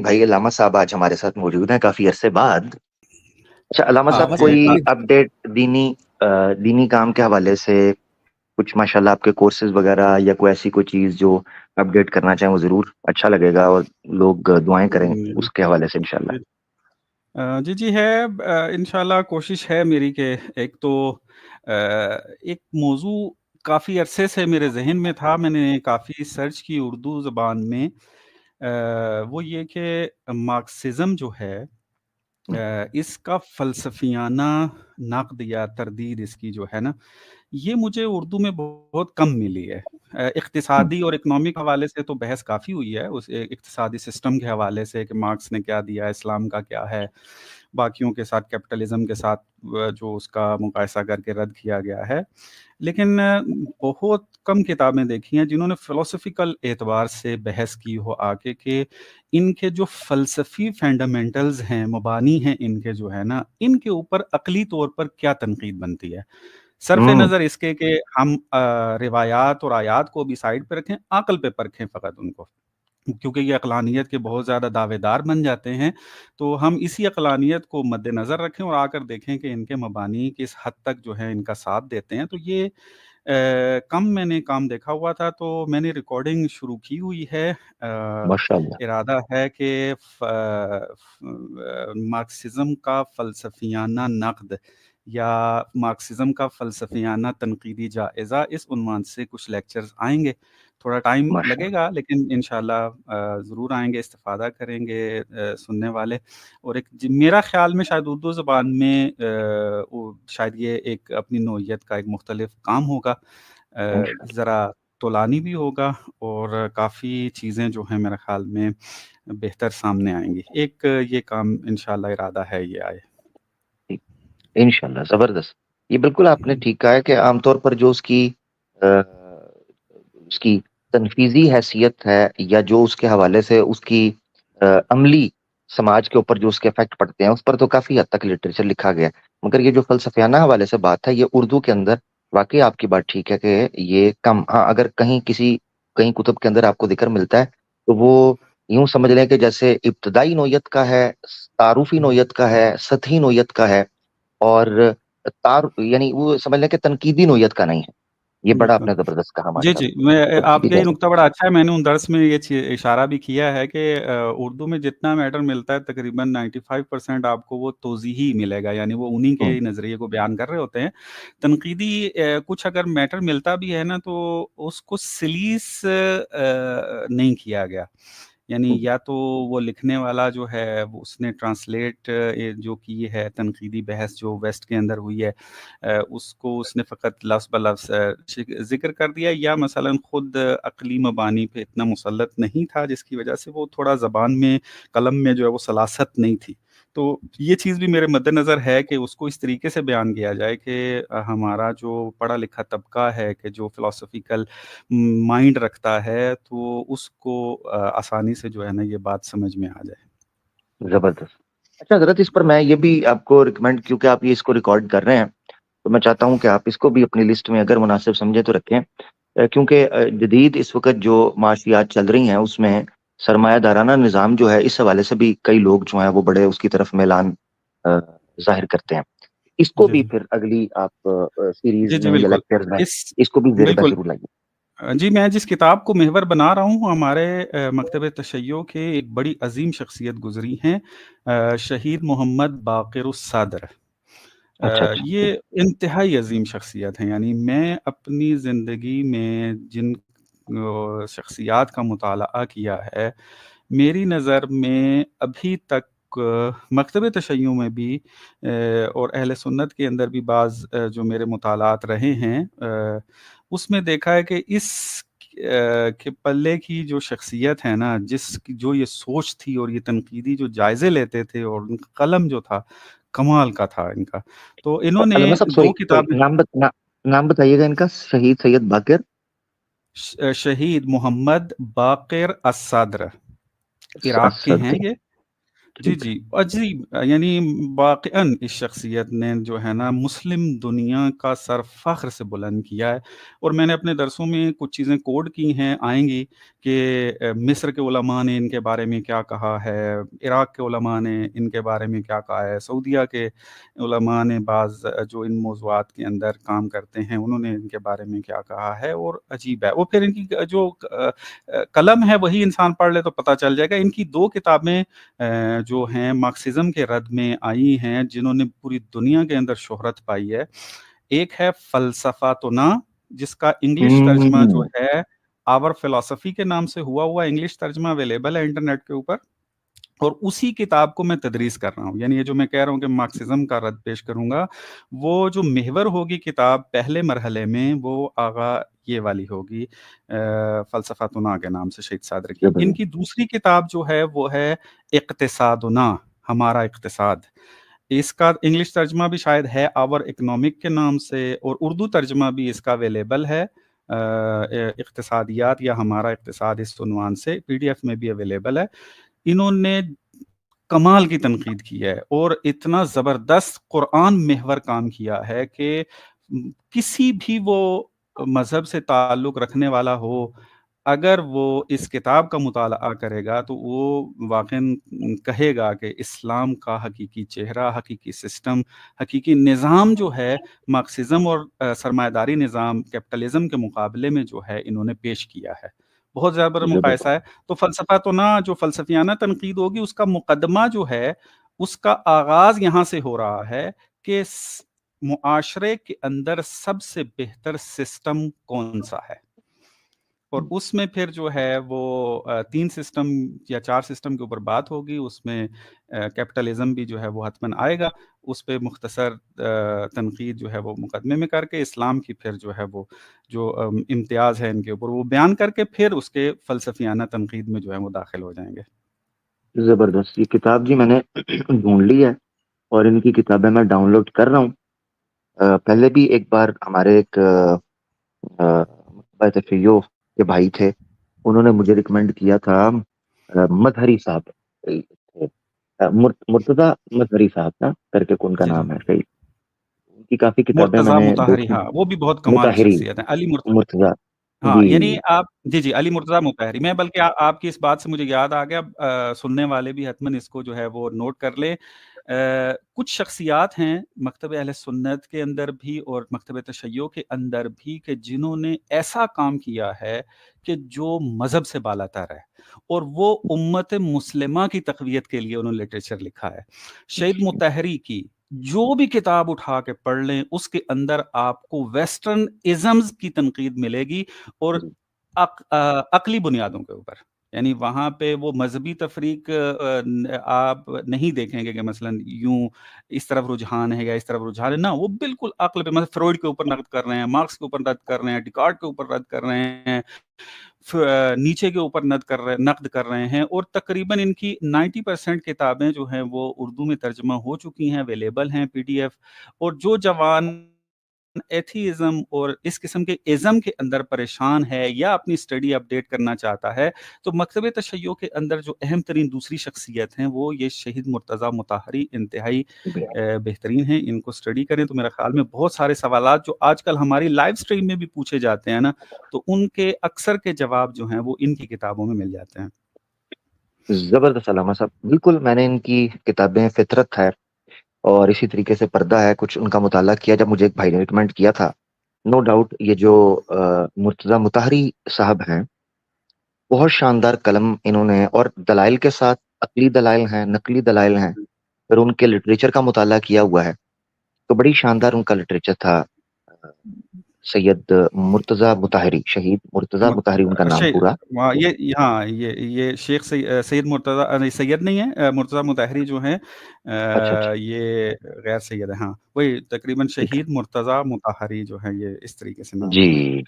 بھائی علامہ صاحب آج ہمارے ساتھ موجود ہیں کافی عرصے بعد. اچھا علامہ صاحب, مجھے کوئی اپڈیٹ دینی کام کے حوالے سے کچھ ماشاءاللہ آپ کے کورسز وغیرہ یا کوئی ایسی کوئی چیز جو اپڈیٹ کرنا چاہیں وہ ضرور اچھا لگے گا, اور لوگ دعائیں کریں اس کے حوالے سے انشاءاللہ. جی ہے. انشاءاللہ کوشش ہے میری کہ ایک تو ایک موضوع کافی عرصے سے میرے ذہن میں تھا, میں نے کافی سرچ کی اردو زبان میں, وہ یہ کہ مارکسزم جو ہے اس کا فلسفیانہ نقد یا تردید اس کی جو ہے نا, یہ مجھے اردو میں بہت کم ملی ہے. اقتصادی اور اکنامک حوالے سے تو بحث کافی ہوئی ہے, اس اقتصادی سسٹم کے حوالے سے کہ مارکس نے کیا دیا, اسلام کا کیا ہے, باقیوں کے ساتھ کیپٹلزم کے ساتھ جو اس کا مقایسہ کر کے رد کیا گیا ہے. لیکن بہت کم کتابیں دیکھی ہیں جنہوں نے فلسفیکل اعتبار سے بحث کی ہو آگے کہ ان کے جو فلسفی فنڈامنٹلز ہیں, مبانی ہیں ان کے جو ہے نا, ان کے اوپر عقلی طور پر کیا تنقید بنتی ہے, صرف نظر اس کے کہ ہم روایات اور آیات کو بھی سائڈ پہ رکھیں, عقل پہ پرکھیں فقط ان کو, کیونکہ یہ عقلانیت کے بہت زیادہ دعوے دار بن جاتے ہیں. تو ہم اسی عقلانیت کو مد نظر رکھیں اور آ کر دیکھیں کہ ان کے مبانی کس حد تک جو ہے ان کا ساتھ دیتے ہیں. تو یہ کم میں نے کام دیکھا ہوا تھا, تو میں نے ریکارڈنگ شروع کی ہوئی ہے. ماشاءاللہ. ارادہ ہے کہ مارکسزم کا فلسفیانہ نقد یا مارکسزم کا فلسفیانہ تنقیدی جائزہ, اس عنوان سے کچھ لیکچرز آئیں گے. تھوڑا ٹائم لگے گا لیکن انشاءاللہ ضرور آئیں گے, استفادہ کریں گے سننے والے. اور ایک میرا خیال میں شاید اردو زبان میں شاید یہ ایک اپنی نوعیت کا ایک مختلف کام ہوگا, ذرا طولانی بھی ہوگا, اور کافی چیزیں جو ہیں میرے خیال میں بہتر سامنے آئیں گی. ایک یہ کام انشاءاللہ ارادہ ہے یہ آئے انشاءاللہ. زبردست. یہ بالکل آپ نے ٹھیک کہا ہے کہ عام طور پر جو اس کی تنفیذی حیثیت ہے یا جو اس کے حوالے سے اس کی عملی سماج کے اوپر جو اس کے افیکٹ پڑتے ہیں, اس پر تو کافی حد تک لٹریچر لکھا گیا, مگر یہ جو فلسفیانہ حوالے سے بات ہے یہ اردو کے اندر واقعی آپ کی بات ٹھیک ہے کہ یہ کم. ہاں, اگر کہیں کتب کے اندر آپ کو ذکر ملتا ہے تو وہ یوں سمجھ لیں کہ جیسے ابتدائی نوعیت کا ہے, تعارفی نوعیت کا ہے, سطحی نوعیت کا ہے, اور یعنی وہ سمجھ لیں کہ تنقیدی نوعیت کا نہیں ہے. یہ بڑا آپ بالکل. نے زبردست کہا جی ماشاءاللہ. میں تو آپ ٹھیک کا ہے. یہ نقطہ بڑا اچھا ہے, میں نے ان درس میں یہ اشارہ بھی کیا ہے کہ اردو میں جتنا میٹر ملتا ہے تقریباً 95% آپ کو وہ توضیحی ملے گا, یعنی وہ انہی کے نظریے کو بیان کر رہے ہوتے ہیں. تنقیدی کچھ اگر میٹر ملتا بھی ہے نا تو اس کو سلیس نہیں کیا گیا, یعنی یا تو وہ لکھنے والا جو ہے اس نے ٹرانسلیٹ جو کی ہے تنقیدی بحث جو ویسٹ کے اندر ہوئی ہے, اس کو اس نے فقط لفظ بلفظ ذکر کر دیا, یا مثلا خود عقلی مبانی پہ اتنا مسلط نہیں تھا جس کی وجہ سے وہ تھوڑا زبان میں قلم میں جو ہے وہ سلاست نہیں تھی. تو یہ چیز بھی میرے مد نظر ہے کہ اس کو اس طریقے سے بیان کیا جائے کہ ہمارا جو پڑھا لکھا طبقہ ہے کہ جو فلسفیکل مائنڈ رکھتا ہے تو اس کو آسانی سے جو ہے نا یہ بات سمجھ میں آ جائے. زبردست. اچھا حضرت, اس پر میں یہ بھی آپ کو ریکمینڈ, کیونکہ آپ یہ اس کو ریکارڈ کر رہے ہیں تو میں چاہتا ہوں کہ آپ اس کو بھی اپنی لسٹ میں اگر مناسب سمجھے تو رکھیں, کیونکہ جدید اس وقت جو معاشیات چل رہی ہیں اس میں سرمایہ دارانہ نظام جو ہے, اس حوالے سے بھی کئی لوگ جو ہیں وہ بڑے اس کی طرف میلان ظاہر کرتے ہیں. اس کو بھی پھر اگلی آپ سیریز میں یا بالکل. لیکچرز میں اس کو بھی زیر بحث بالکل ضرور لائیے. جی, میں جس کتاب کو محور بنا رہا ہوں ہمارے مکتب تشیع کے ایک بڑی عظیم شخصیت گزری ہیں, شہید محمد باقر الصدر. اچھا یہ انتہائی عظیم شخصیت ہیں, یعنی میں اپنی زندگی میں جن شخصیات کا مطالعہ کیا ہے, میری نظر میں ابھی تک مکتب تشیع میں بھی اور اہل سنت کے اندر بھی بعض جو میرے مطالعات رہے ہیں اس میں دیکھا ہے کہ اس کے پلے کی جو شخصیت ہے نا, جو یہ سوچ تھی اور یہ تنقیدی جو جائزے لیتے تھے اور ان کا قلم جو تھا کمال کا تھا ان کا. تو انہوں نے علامہ صاحب, دو سوری, کتابیں, نام بتائیے گا ان کا. شہید سید باقر شہید محمد باقر الصدر, عراق کے ہیں الصدر. یہ. جی، جی، عجیب یعنی واقعاً اس شخصیت نے جو ہے نا مسلم دنیا کا سر فخر سے بلند کیا ہے، اور میں نے اپنے درسوں میں کچھ چیزیں کوڈ کی ہیں، آئیں گی کہ مصر کے علماء نے ان کے بارے میں کیا کہا ہے، عراق کے علماء نے ان کے بارے میں کیا کہا ہے، سعودیہ کے علماء نے بعض جو ان موضوعات کے اندر کام کرتے ہیں انہوں نے ان کے بارے میں کیا کہا ہے، اور عجیب ہے وہ پھر ان کی جو قلم ہے وہی انسان پڑھ لے تو پتہ چل جائے گا۔ ان کی 2 کتابیں جو ہیں مارکسزم کے رد میں آئی ہیں جنہوں نے پوری دنیا کے اندر شہرت پائی ہے۔ ایک ہے فلسفاتنا، جس کا انگلش ترجمہ جو ہے آور فلاسفی کے نام سے ہوا انگلش ترجمہ اویلیبل ہے انٹرنیٹ کے اوپر، اور اسی کتاب کو میں تدریس کر رہا ہوں، یعنی یہ جو میں کہہ رہا ہوں کہ مارکسزم کا رد پیش کروں گا، وہ جو محور ہوگی کتاب پہلے مرحلے میں وہ آغا یہ والی ہوگی فلسفاتنا کے نام سے شہید صادر کی۔ ان کی دوسری کتاب جو ہے وہ ہے اقتصادنا، ہمارا اقتصاد۔ اس کا انگلش ترجمہ بھی شاید ہے آور اکنامک کے نام سے، اور اردو ترجمہ بھی اس کا اویلیبل ہے اقتصادیات یا ہمارا اقتصاد اس عنوان سے، پی ڈی ایف میں بھی اویلیبل ہے۔ انہوں نے کمال کی تنقید کی ہے اور اتنا زبردست قرآن محور کام کیا ہے کہ کسی بھی وہ مذہب سے تعلق رکھنے والا ہو، اگر وہ اس کتاب کا مطالعہ کرے گا تو وہ واقعاً کہے گا کہ اسلام کا حقیقی چہرہ، حقیقی سسٹم، حقیقی نظام جو ہے مارکسزم اور سرمایہ داری نظام کیپٹلزم کے مقابلے میں جو ہے انہوں نے پیش کیا ہے۔ بہت زیادہ مقایسہ ہے۔ تو فلسفہ تو نہ جو فلسفیانہ تنقید ہوگی اس کا مقدمہ جو ہے اس کا آغاز یہاں سے ہو رہا ہے کہ معاشرے کے اندر سب سے بہتر سسٹم کون سا ہے، اور اس میں پھر جو ہے وہ 3 سسٹم یا 4 سسٹم کے اوپر بات ہوگی، اس میں کیپٹلزم بھی جو ہے وہ حتماً آئے گا، اس پہ مختصر تنقید جو ہے وہ مقدمے میں کر کے اسلام کی پھر جو ہے وہ جو امتیاز ہے ان کے اوپر وہ بیان کر کے پھر اس کے فلسفیانہ تنقید میں جو ہے وہ داخل ہو جائیں گے۔ زبردست، یہ کتاب جی میں نے ڈھونڈ لی ہے اور ان کی کتابیں میں ڈاؤن لوڈ کر رہا ہوں۔ پہلے بھی ایک بار ہمارے ایک تفیو کے بھائی تھے، انہوں نے مجھے ریکمینڈ کیا تھا مظہری صاحب، مرتضی مظہری صاحب نا کر کے کون کا جی جی، نام ہے، صحیح، ان کی کافی کتابیں میں مرتضیٰ نے مطہری، دیکھی۔ ہاں وہ بھی بہت کمال مطہری، شخصیت ہے، علی مرتضیٰ، مرتضی، ہاں جی یعنی آپ جی جی علی مرتضیٰ مطہری، میں بلکہ آپ کی اس بات سے مجھے یاد آ گیا، سننے والے بھی حتماً اس کو جو ہے وہ نوٹ کر لیں۔ کچھ شخصیات ہیں مکتب اہل سنت کے اندر بھی اور مکتب تشیع کے اندر بھی کہ جنہوں نے ایسا کام کیا ہے کہ جو مذہب سے بالاتر ہے، اور وہ امت مسلمہ کی تقویت کے لیے انہوں نے لٹریچر لکھا ہے۔ شہید مطہری کی جو بھی کتاب اٹھا کے پڑھ لیں اس کے اندر آپ کو ویسٹرن ازمز کی تنقید ملے گی، اور عقلی بنیادوں کے اوپر، یعنی وہاں پہ وہ مذہبی تفریق آپ نہیں دیکھیں گے کہ مثلا یوں اس طرف رجحان ہے یا اس طرف رجحان ہے، نہ وہ بالکل عقل پہ، مثلا فروئڈ کے اوپر نقد کر رہے ہیں، مارکس کے اوپر نقد کر رہے ہیں، ڈیکارٹ کے اوپر نقد کر رہے ہیں، نیچے کے اوپر نقد کر رہے ہیں، اور تقریباً ان کی 90% کتابیں جو ہیں وہ اردو میں ترجمہ ہو چکی ہیں، اویلیبل ہیں پی ڈی ایف۔ اور جو جوان ایتھیزم اور اس قسم کے ازم کے اندر پریشان ہے یا اپنی سٹڈی اپڈیٹ کرنا چاہتا ہے تو مکتب تشیع کے اندر جو اہم ترین دوسری شخصیت ہیں وہ یہ شہید مرتضیٰ مطہری انتہائی بہترین ہیں، ان کو سٹڈی کریں تو میرا خیال میں بہت سارے سوالات جو آج کل ہماری لائیو سٹریم میں بھی پوچھے جاتے ہیں نا، تو ان کے اکثر کے جواب جو ہیں وہ ان کی کتابوں میں مل جاتے ہیں۔ زبردست علامہ صاحب، بالکل میں نے ان کی کتابیں فطرت ہے اور اسی طریقے سے پردہ ہے کچھ ان کا مطالعہ کیا جب مجھے ایک بھائی نے ریکمینڈ کیا تھا۔ نو ڈاؤٹ یہ جو مرتضی مطہری صاحب ہیں بہت شاندار قلم انہوں نے، اور دلائل کے ساتھ عقلی دلائل ہیں، نقلی دلائل ہیں، پھر ان کے لٹریچر کا مطالعہ کیا ہوا ہے تو بڑی شاندار ان کا لٹریچر تھا۔ سید مرتضی مطہری، شہید مرتضی مطہری ان کا نام پورا۔ یہ شیخ سید مرتضیٰ سید نہیں ہے، مرتضیٰ مطہری جو ہیں اچھا اچھا، یہ غیر سید ہے، ہاں وہی تقریباً ٹھیک ہے شہید مرتضیٰ مطہری جو ہے یہ اس طریقے سے نام جی، ہے۔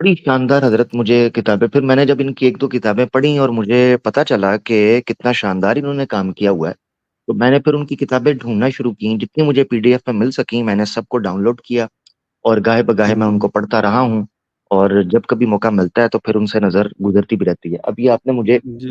بڑی شاندار حضرت مجھے کتابیں، پھر میں نے جب ان کی ایک دو کتابیں پڑھی اور مجھے پتا چلا کہ کتنا شاندار انہوں نے کام کیا ہوا ہے تو میں نے پھر ان کی کتابیں ڈھونڈنا شروع کی، جتنی مجھے پی ڈی ایف میں مل سکیں میں نے سب کو ڈاؤن لوڈ کیا اور گاہے بگاہے میں ان کو پڑھتا رہا ہوں، اور جب کبھی موقع ملتا ہے تو پھر ان سے نظر گزرتی بھی رہتی ہے۔ اب یہ آپ نے مجھے جی